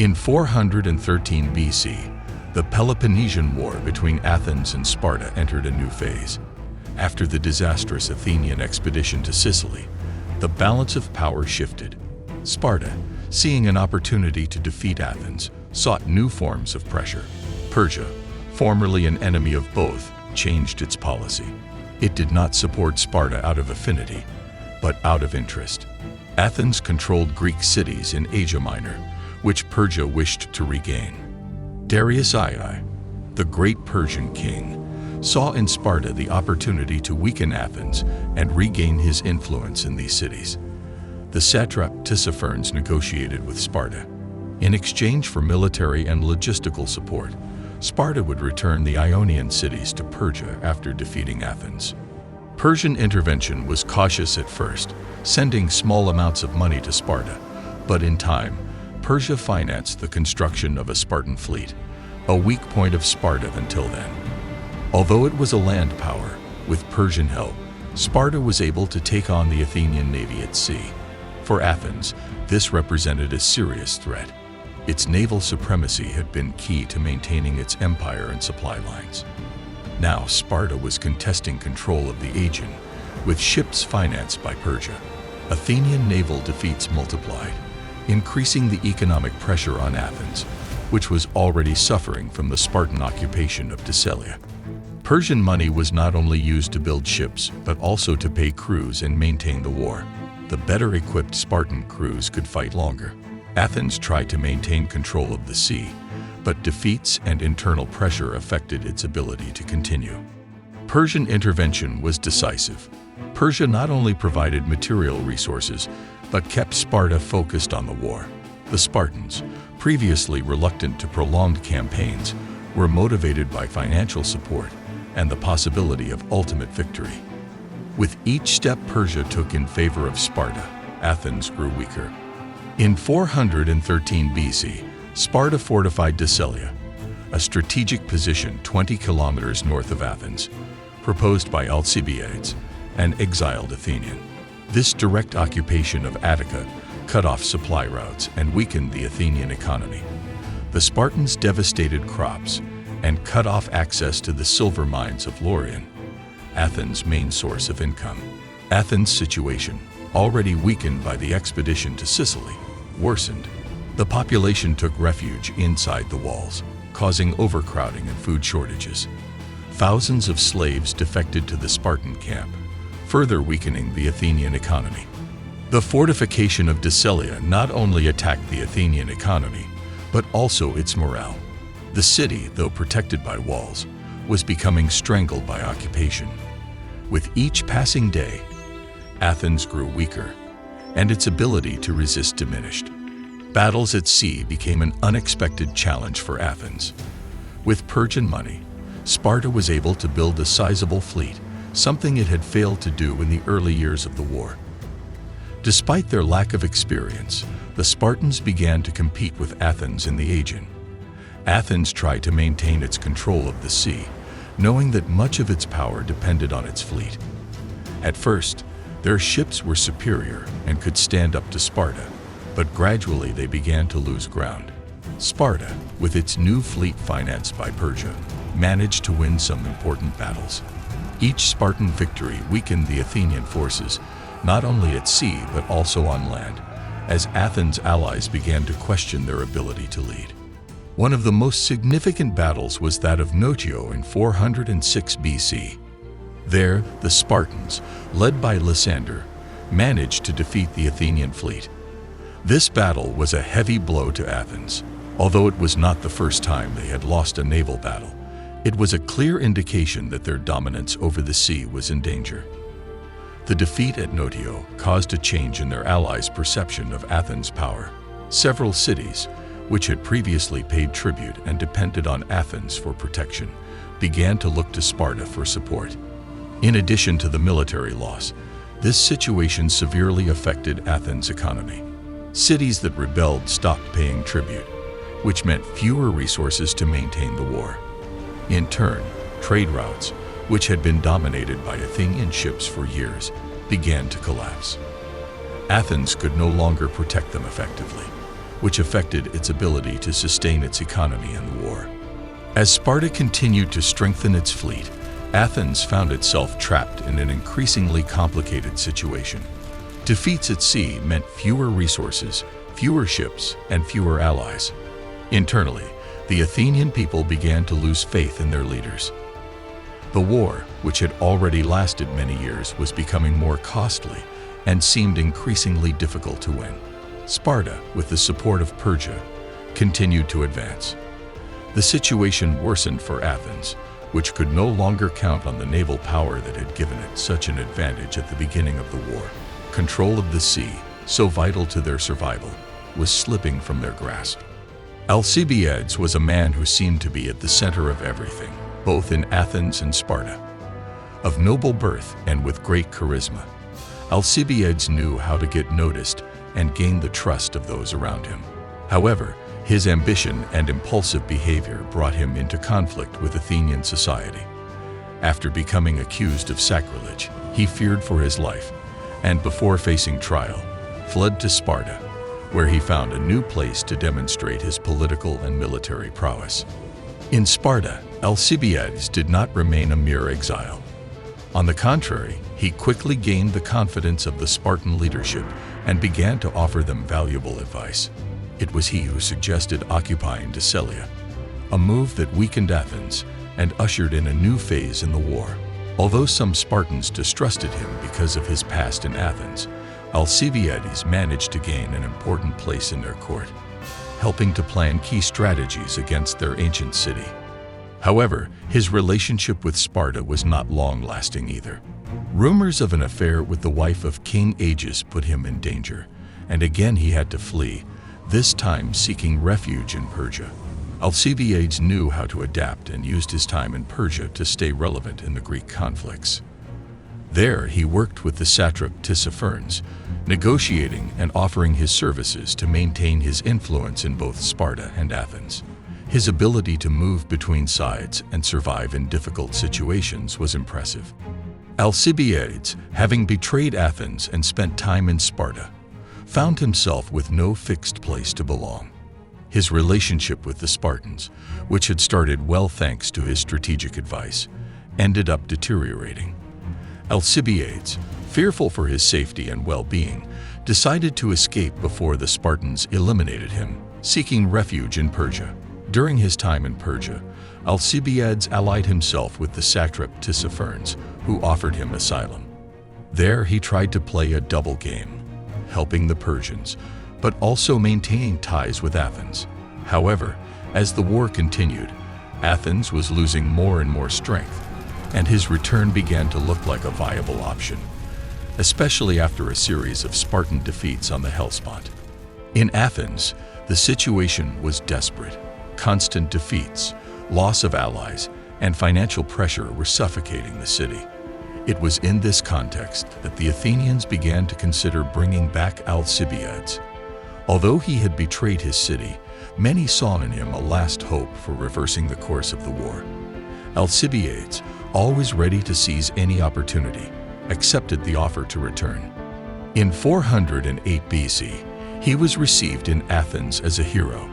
In 413 BC, the Peloponnesian War between Athens and Sparta entered a new phase. After the disastrous Athenian expedition to Sicily, the balance of power shifted. Sparta, seeing an opportunity to defeat Athens, sought new forms of pressure. Persia, formerly an enemy of both, changed its policy. It did not support Sparta out of affinity, but out of interest. Athens controlled Greek cities in Asia Minor, which Persia wished to regain. Darius II, the great Persian king, saw in Sparta the opportunity to weaken Athens and regain his influence in these cities. The satrap Tissaphernes negotiated with Sparta. In exchange for military and logistical support, Sparta would return the Ionian cities to Persia after defeating Athens. Persian intervention was cautious at first, sending small amounts of money to Sparta, but in time, Persia financed the construction of a Spartan fleet, a weak point of Sparta until then. Although it was a land power, with Persian help, Sparta was able to take on the Athenian navy at sea. For Athens, this represented a serious threat. Its naval supremacy had been key to maintaining its empire and supply lines. Now Sparta was contesting control of the Aegean, with ships financed by Persia. Athenian naval defeats multiplied, increasing the economic pressure on Athens, which was already suffering from the Spartan occupation of Thessalia. Persian money was not only used to build ships, but also to pay crews and maintain the war. The better equipped Spartan crews could fight longer. Athens tried to maintain control of the sea, but defeats and internal pressure affected its ability to continue. Persian intervention was decisive. Persia not only provided material resources, but kept Sparta focused on the war. The Spartans, previously reluctant to prolonged campaigns, were motivated by financial support and the possibility of ultimate victory. With each step Persia took in favor of Sparta, Athens grew weaker. In 413 BC, Sparta fortified Thessalia, a strategic position 20 kilometers north of Athens, proposed by Alcibiades, an exiled Athenian. This direct occupation of Attica cut off supply routes and weakened the Athenian economy. The Spartans devastated crops and cut off access to the silver mines of Laurium, Athens' main source of income. Athens' situation, already weakened by the expedition to Sicily, worsened. The population took refuge inside the walls, causing overcrowding and food shortages. Thousands of slaves defected to the Spartan camp, further weakening the Athenian economy. The fortification of Thessalia not only attacked the Athenian economy, but also its morale. The city, though protected by walls, was becoming strangled by occupation. With each passing day, Athens grew weaker, and its ability to resist diminished. Battles at sea became an unexpected challenge for Athens. With Persian money, Sparta was able to build a sizable fleet, something it had failed to do in the early years of the war. Despite their lack of experience, the Spartans began to compete with Athens in the Aegean. Athens tried to maintain its control of the sea, knowing that much of its power depended on its fleet. At first, their ships were superior and could stand up to Sparta, but gradually they began to lose ground. Sparta, with its new fleet financed by Persia, managed to win some important battles. Each Spartan victory weakened the Athenian forces, not only at sea but also on land, as Athens' allies began to question their ability to lead. One of the most significant battles was that of Nocias in 406 BC. There, the Spartans, led by Lysander, managed to defeat the Athenian fleet. This battle was a heavy blow to Athens. Although it was not the first time they had lost a naval battle, it was a clear indication that their dominance over the sea was in danger. The defeat at Nocias caused a change in their allies' perception of Athens' power. Several cities, which had previously paid tribute and depended on Athens for protection, began to look to Sparta for support. In addition to the military loss, this situation severely affected Athens' economy. Cities that rebelled stopped paying tribute, which meant fewer resources to maintain the war. In turn, trade routes, which had been dominated by Athenian ships for years, began to collapse. Athens could no longer protect them effectively. which affected its ability to sustain its economy in the war. As Sparta continued to strengthen its fleet, Athens found itself trapped in an increasingly complicated situation. Defeats at sea meant fewer resources, fewer ships, and fewer allies. Internally, the Athenian people began to lose faith in their leaders. The war, which had already lasted many years, was becoming more costly and seemed increasingly difficult to win. Sparta, with the support of Persia, continued to advance. The situation worsened for Athens, which could no longer count on the naval power that had given it such an advantage at the beginning of the war. Control of the sea, so vital to their survival, was slipping from their grasp. Alcibiades was a man who seemed to be at the center of everything, both in Athens and Sparta. Of noble birth and with great charisma, Alcibiades knew how to get noticed and gain the trust of those around him. However, his ambition and impulsive behavior brought him into conflict with Athenian society. After becoming accused of sacrilege, he feared for his life, and before facing trial, fled to Sparta, where he found a new place to demonstrate his political and military prowess. In Sparta, Alcibiades did not remain a mere exile. On the contrary, he quickly gained the confidence of the Spartan leadership and began to offer them valuable advice. It was he who suggested occupying Sicily, a move that weakened Athens and ushered in a new phase in the war. Although some Spartans distrusted him because of his past in Athens, Alcibiades managed to gain an important place in their court, helping to plan key strategies against their ancient city. However, his relationship with Sparta was not long-lasting either. Rumors of an affair with the wife of King Aegeus put him in danger, and again he had to flee, this time seeking refuge in Persia. Alcibiades knew how to adapt and used his time in Persia to stay relevant in the Greek conflicts. There, he worked with the satrap Tissaphernes, negotiating and offering his services to maintain his influence in both Sparta and Athens. His ability to move between sides and survive in difficult situations was impressive. Alcibiades, having betrayed Athens and spent time in Sparta, found himself with no fixed place to belong. His relationship with the Spartans, which had started well thanks to his strategic advice, ended up deteriorating. Alcibiades, fearful for his safety and well-being, decided to escape before the Spartans eliminated him, seeking refuge in Persia. During his time in Persia, Alcibiades allied himself with the satrap Tissaphernes, who offered him asylum. There he tried to play a double game, helping the Persians, but also maintaining ties with Athens. However, as the war continued, Athens was losing more and more strength, and his return began to look like a viable option, especially after a series of Spartan defeats on the Hellespont. In Athens, the situation was desperate. Constant defeats, loss of allies, and financial pressure were suffocating the city. It was in this context that the Athenians began to consider bringing back Alcibiades. Although he had betrayed his city, many saw in him a last hope for reversing the course of the war. Alcibiades, always ready to seize any opportunity, accepted the offer to return. In 408 BC, he was received in Athens as a hero.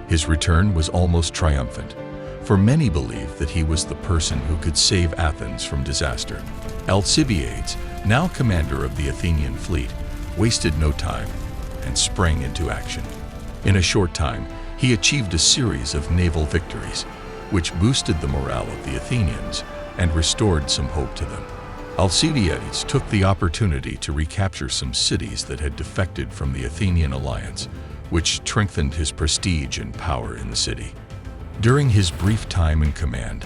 His return was almost triumphant, for many believed that he was the person who could save Athens from disaster. Alcibiades, now commander of the Athenian fleet, wasted no time and sprang into action. In a short time, he achieved a series of naval victories, which boosted the morale of the Athenians and restored some hope to them. Alcibiades took the opportunity to recapture some cities that had defected from the Athenian alliance, which strengthened his prestige and power in the city. During his brief time in command,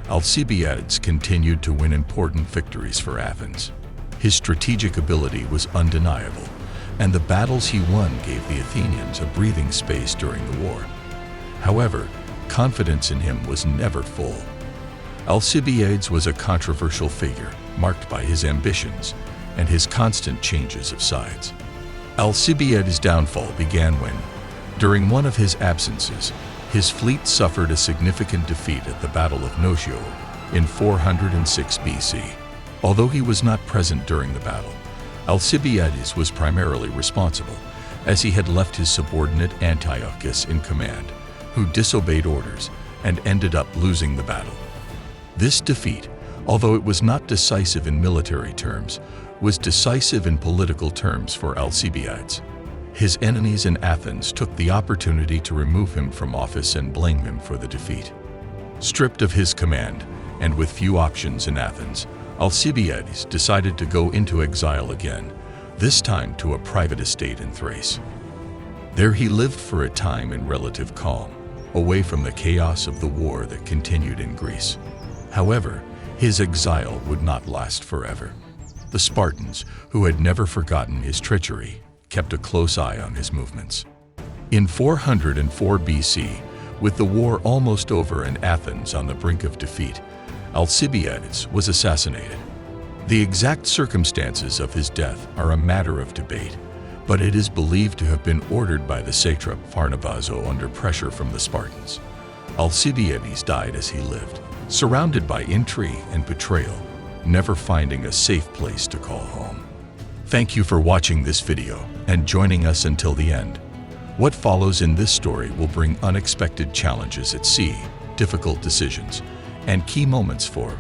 Alcibiades continued to win important victories for Athens. His strategic ability was undeniable, and the battles he won gave the Athenians a breathing space during the war. However, confidence in him was never full. Alcibiades was a controversial figure, marked by his ambitions and his constant changes of sides. Alcibiades' downfall began when, during one of his absences, his fleet suffered a significant defeat at the Battle of Nicias in 406 BC. Although he was not present during the battle, Alcibiades was primarily responsible, as he had left his subordinate Antiochus in command, who disobeyed orders and ended up losing the battle. This defeat, although it was not decisive in military terms, was decisive in political terms for Alcibiades. His enemies in Athens took the opportunity to remove him from office and blame him for the defeat. Stripped of his command, and with few options in Athens, Alcibiades decided to go into exile again, this time to a private estate in Thrace. There he lived for a time in relative calm, away from the chaos of the war that continued in Greece. However, his exile would not last forever. The Spartans, who had never forgotten his treachery, kept a close eye on his movements. In 404 BC, with the war almost over and Athens on the brink of defeat, Alcibiades was assassinated. The exact circumstances of his death are a matter of debate, but it is believed to have been ordered by the satrap Pharnabazo under pressure from the Spartans. Alcibiades died as he lived, surrounded by intrigue and betrayal, never finding a safe place to call home. Thank you for watching this video and joining us until the end. What follows in this story will bring unexpected challenges at sea, difficult decisions, and key moments for